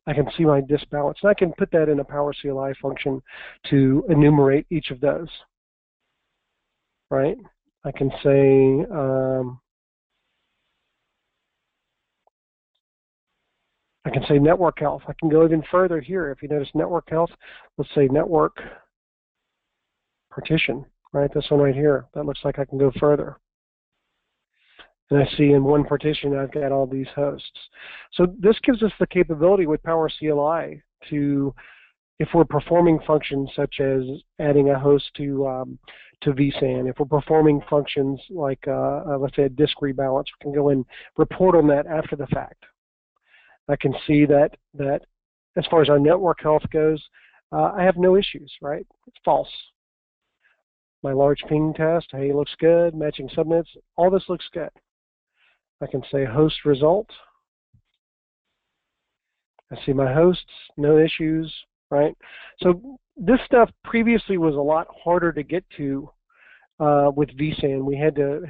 I can see my disk balance, and I can put that in a PowerCLI function to enumerate each of those, right? I can say network health. I can go even further here. If you notice network health, let's say network partition, right? This one right here. That looks like I can go further. And I see in one partition I've got all these hosts. So this gives us the capability with PowerCLI to, if we're performing functions such as adding a host to vSAN, if we're performing functions like, let's say, a disk rebalance, we can go and report on that after the fact. I can see that as far as our network health goes, I have no issues, right? It's false. My large ping test, hey, looks good. Matching subnets, all this looks good. I can say host result. I see my hosts, no issues, right? So this stuff previously was a lot harder to get to with vSAN. We had to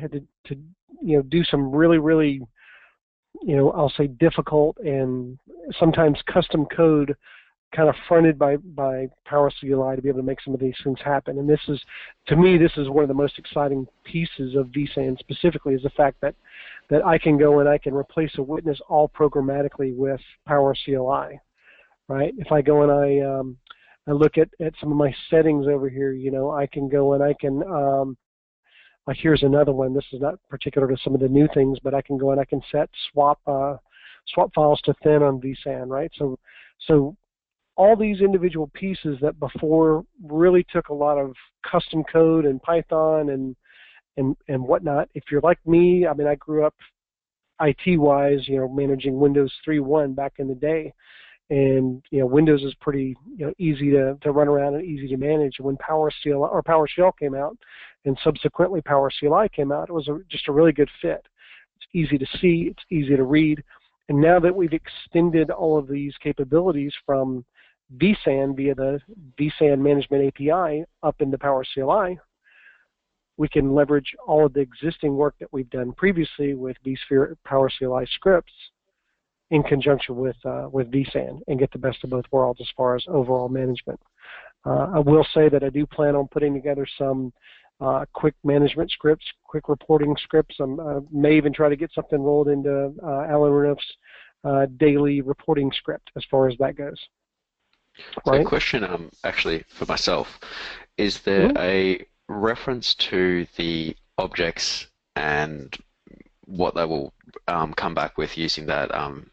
do some really I'll say difficult and sometimes custom code kind of fronted by PowerCLI to be able to make some of these things happen. And this is, to me, this is one of the most exciting pieces of vSAN specifically, is the fact that I can go and I can replace a witness all programmatically with PowerCLI, right? If I go and I look at some of my settings over here, I can go and I can, like here's another one. This is not particular to some of the new things, but I can go and I can set swap files to thin on vSAN, right? So all these individual pieces that before really took a lot of custom code and Python and whatnot. If you're like me, I mean, I grew up IT-wise, managing Windows 3.1 back in the day, and Windows is pretty easy to run around and easy to manage. When PowerShell came out, and subsequently PowerCLI came out, it was just a really good fit. It's easy to see, it's easy to read, and now that we've extended all of these capabilities from vSAN via the vSAN Management API up into PowerCLI, we can leverage all of the existing work that we've done previously with vSphere PowerCLI scripts in conjunction with vSAN and get the best of both worlds as far as overall management. I will say that I do plan on putting together some quick management scripts, quick reporting scripts. I may even try to get something rolled into Alan Renouf's daily reporting script as far as that goes. So a question, actually, for myself, is there a reference to the objects and what they will come back with using that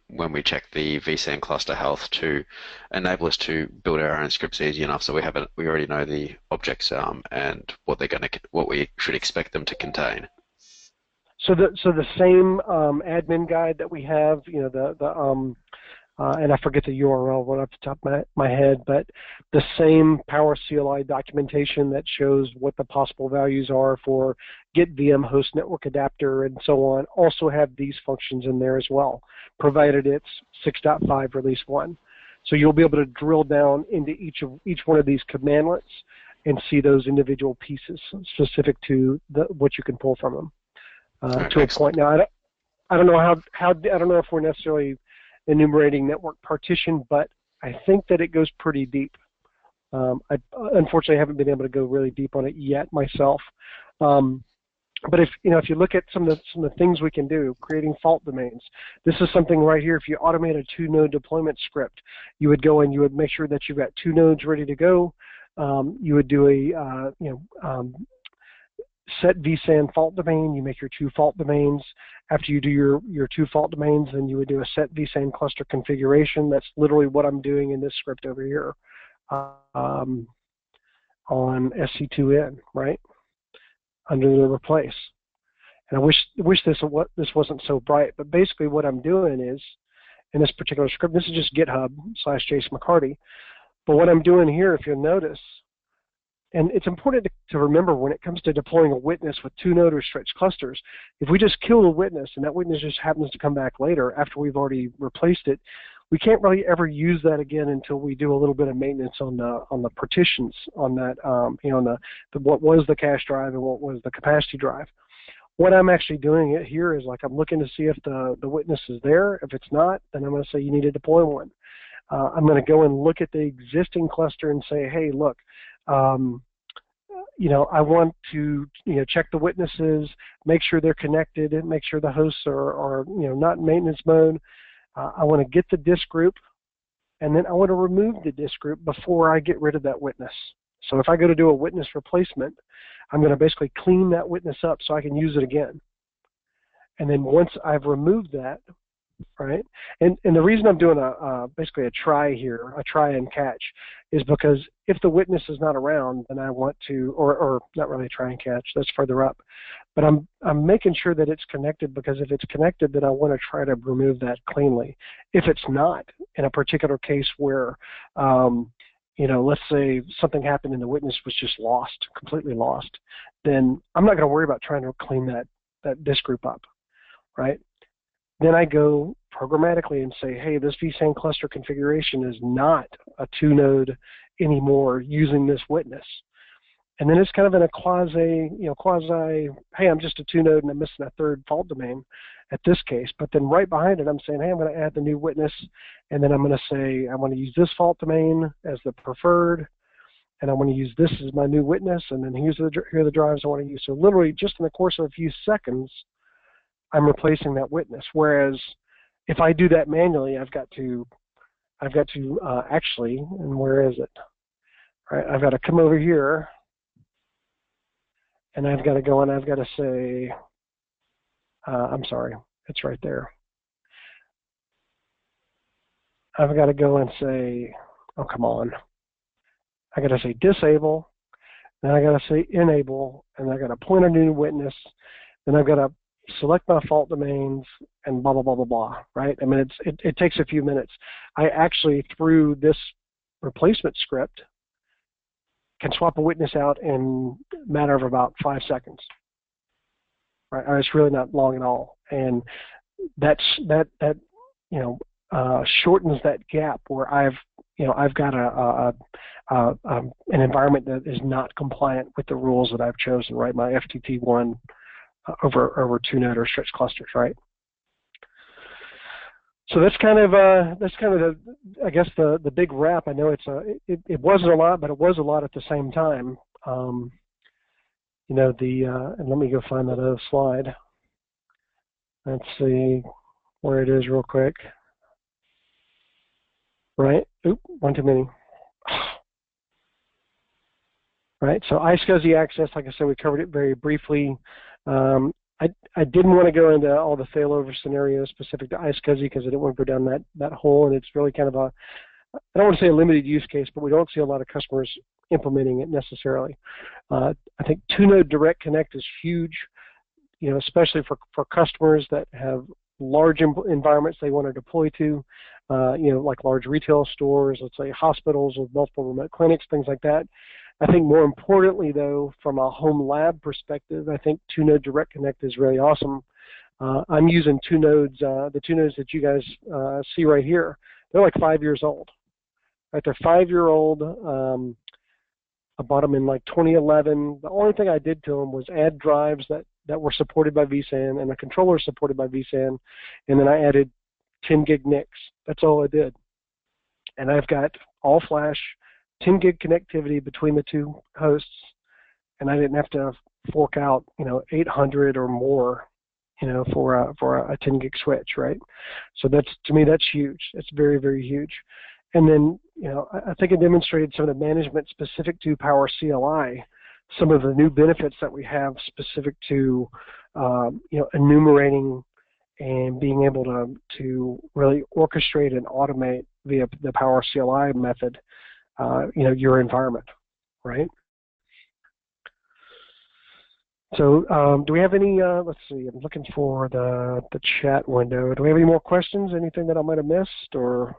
when we check the vSAN cluster health to enable us to build our own scripts easy enough, so we already know the objects and what we should expect them to contain? So the same admin guide that we have, and I forget the URL right off the top of my head, but the same PowerCLI documentation that shows what the possible values are for get VM host network adapter and so on also have these functions in there as well, provided it's 6.5 release 1. So you'll be able to drill down into each one of these commandlets and see those individual pieces specific to what you can pull from them to a point. Now, I don't know I don't know if we're necessarily enumerating network partition, but I think that it goes pretty deep. I unfortunately haven't been able to go really deep on it yet myself. But if you look at some of the things we can do, creating fault domains. This is something right here. If you automate a 2-node deployment script, you would go and you would make sure that you've got 2 nodes ready to go. You would do a set vSAN fault domain. You make your 2 fault domains. After you do your 2 fault domains, then you would do a set vSAN cluster configuration. That's literally what I'm doing in this script over here. on SC2N, right, under the replace. And I wish this wasn't so bright, but basically what I'm doing is, in this particular script, this is just GitHub/Jase McCarty, but what I'm doing here, if you'll notice, and it's important to remember when it comes to deploying a witness with 2-node or stretched clusters, if we just kill a witness and that witness just happens to come back later after we've already replaced it, we can't really ever use that again until we do a little bit of maintenance on the partitions on that, you know, what was the cache drive and what was the capacity drive. What I'm actually doing it here is like I'm looking to see if the witness is there. If it's not, then I'm going to say you need to deploy one. I'm going to go and look at the existing cluster and say, hey, look, you know, I want to, you know, check the witnesses, make sure they're connected, and make sure the hosts are you know, not in maintenance mode. I want to get the disk group, and then I want to remove the disk group before I get rid of that witness. So if I go to do a witness replacement, I'm going to basically clean that witness up so I can use it again. And then once I've removed that, right, and the reason I'm doing basically a try here, a try and catch, is because if the witness is not around, then I want to, or not really a try and catch, that's further up, but I'm making sure that it's connected, because if it's connected, then I want to try to remove that cleanly. If it's not, in a particular case where you know, let's say something happened and the witness was just lost, completely lost, then I'm not going to worry about trying to clean that disk group up, right? Then I go programmatically and say, hey, this vSAN cluster configuration is not a 2-node anymore using this witness. And then it's kind of in a quasi, hey, I'm just a 2-node and I'm missing a third fault domain at this case. But then right behind it, I'm saying, hey, I'm going to add the new witness, and then I'm going to say I want to use this fault domain as the preferred, and I want to use this as my new witness, and then here are the drives I want to use. So literally, just in the course of a few seconds, I'm replacing that witness. Whereas if I do that manually, I've got to actually, and where is it? All right, I've got to come over here, and I've got to go and I've got to say, I'm sorry, it's right there. I've got to go and say, oh, come on. I got to say disable, then I got to say enable, and I got to point a new witness, then I've got to select my fault domains, and blah, blah, blah, blah, blah, right? I mean, it takes a few minutes. I actually, through this replacement script, can swap a witness out in a matter of about 5 seconds. Right? It's really not long at all, and that shortens that gap where I've got an environment that is not compliant with the rules that I've chosen, right? My FTP1 over 2-node or stretched clusters, right? So that's kind of I guess the big wrap. I know it wasn't a lot, but it was a lot at the same time. You know, and let me go find that other slide. Let's see where it is real quick. Right? Oop, one too many. Right, so iSCSI access, like I said, we covered it very briefly. I didn't want to go into all the failover scenarios specific to iSCSI because I didn't want to go down that hole, and it's really kind of I don't want to say a limited use case, but we don't see a lot of customers implementing it necessarily. I think 2-node direct connect is huge, you know, especially for customers that have large environments they want to deploy to, you know, like large retail stores, let's say hospitals with multiple remote clinics, things like that. I think more importantly, though, from a home lab perspective, I think 2-node direct connect is really awesome. I'm using 2 nodes, the 2 nodes that you guys see right here. They're like 5 years old. Right, they're 5-year-old. I bought them in like 2011. The only thing I did to them was add drives that were supported by vSAN and a controller supported by vSAN, and then I added 10 gig NICs. That's all I did. And I've got all flash, 10 gig connectivity between the 2 hosts, and I didn't have to fork out, you know, 800 or more, you know, for a 10 gig switch, right? So to me, that's huge. That's very, very huge. And then, you know, I think it demonstrated some of the management specific to PowerCLI, some of the new benefits that we have specific to, you know, enumerating and being able to really orchestrate and automate via the PowerCLI method. your environment, right? So do we have any, let's see, I'm looking for the chat window. Do we have any more questions? Anything that I might have missed? Or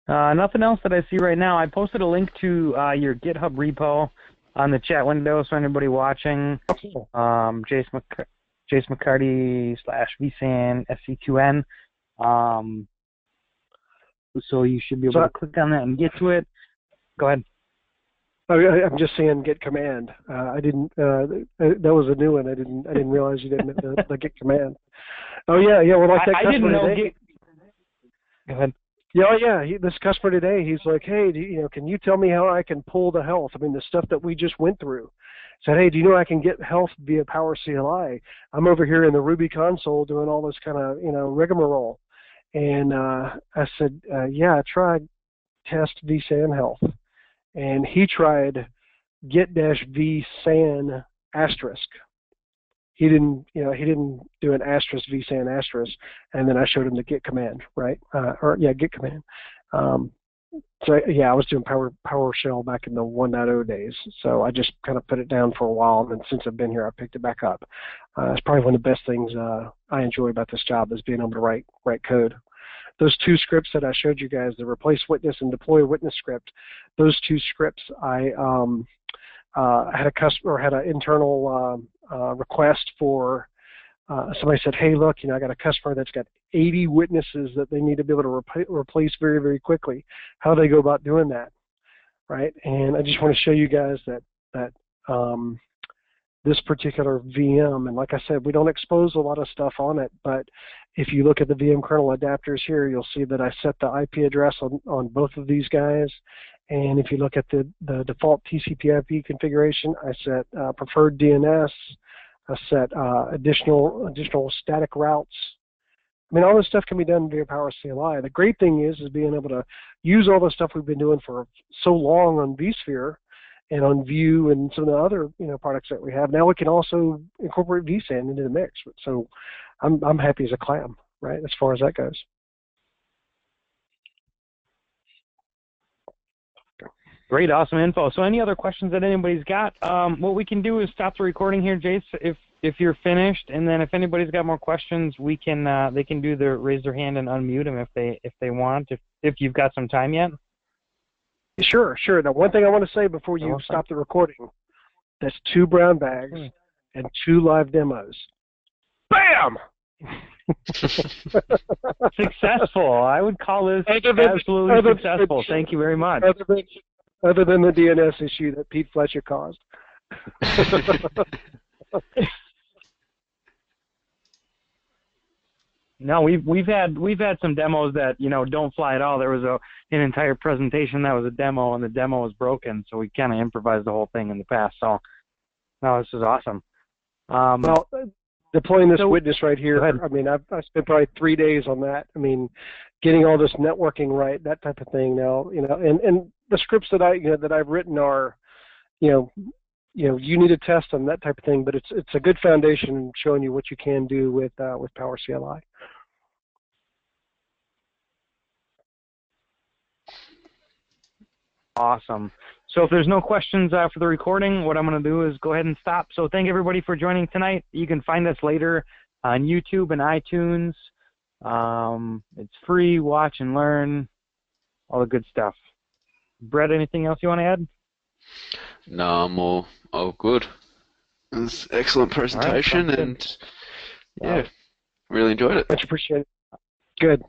nothing else that I see right now. I posted a link to your GitHub repo on the chat window, so anybody watching, Jase McCarty / vSAN SC2N. So you should be able to click on that and get to it. Go ahead. I'm just saying git command. I didn't. That was a new one. I didn't realize you didn't the git command. Oh yeah. Well, like that I customer didn't know. today. Go ahead. Yeah. This customer today, he's like, hey, can you tell me how I can pull the health? I mean, the stuff that we just went through. Said, hey, do you know I can get health via PowerCLI? I'm over here in the Ruby console doing all this kind of rigmarole. And I said, yeah, try test vSAN health. And he tried git-vSAN asterisk. He didn't do an asterisk vSAN asterisk, and then I showed him the git command, right? Git command. So yeah, I was doing PowerShell back in the 1.0 days, so I just kind of put it down for a while, and since I've been here, I picked it back up. It's probably one of the best things I enjoy about this job is being able to write code. Those two scripts that I showed you guys, the replace witness and deploy witness script, those two scripts, I had a customer, had an internal request for, somebody said, hey, look, I got a customer that's got 80 witnesses that they need to be able to replace very, very quickly. How do they go about doing that, right? And I just want to show you guys that this particular VM, and like I said, we don't expose a lot of stuff on it, but if you look at the VM kernel adapters here, you'll see that I set the IP address on both of these guys. And if you look at the default TCP/IP configuration, I set preferred DNS. I set additional static routes. I mean, all this stuff can be done via PowerCLI. The great thing is being able to use all the stuff we've been doing for so long on vSphere and on Vue and some of the other products that we have. Now we can also incorporate vSAN into the mix. So I'm happy as a clam, right, as far as that goes. Great, awesome info. So any other questions that anybody's got? What we can do is stop the recording here, Jase, if you're finished, and then if anybody's got more questions, we can they can do the raise their hand and unmute them if they want, if you've got some time yet. Sure. Now, one thing I want to say before you stop the recording, that's 2 brown bags and 2 live demos. Bam! Successful. I would call this absolutely successful. Thank you very much. Other than the DNS issue that Pete Fletcher caused. No, we've had some demos that don't fly at all. There was an entire presentation that was a demo, and the demo was broken, so we kind of improvised the whole thing in the past. So, no, this is awesome. Well, deploying this witness right here. I mean, I spent probably 3 days on that. I mean, getting all this networking right, that type of thing. Now, and the scripts that I've written are, you need to test them, that type of thing. But it's a good foundation showing you what you can do with PowerCLI. Awesome. So if there's no questions for the recording, what I'm going to do is go ahead and stop. So thank everybody for joining tonight. You can find us later on YouTube and iTunes. It's free, watch and learn, all the good stuff. Brett, anything else you want to add? No, I'm all good. It was an excellent presentation, and yeah, really enjoyed it. Much appreciated. Good.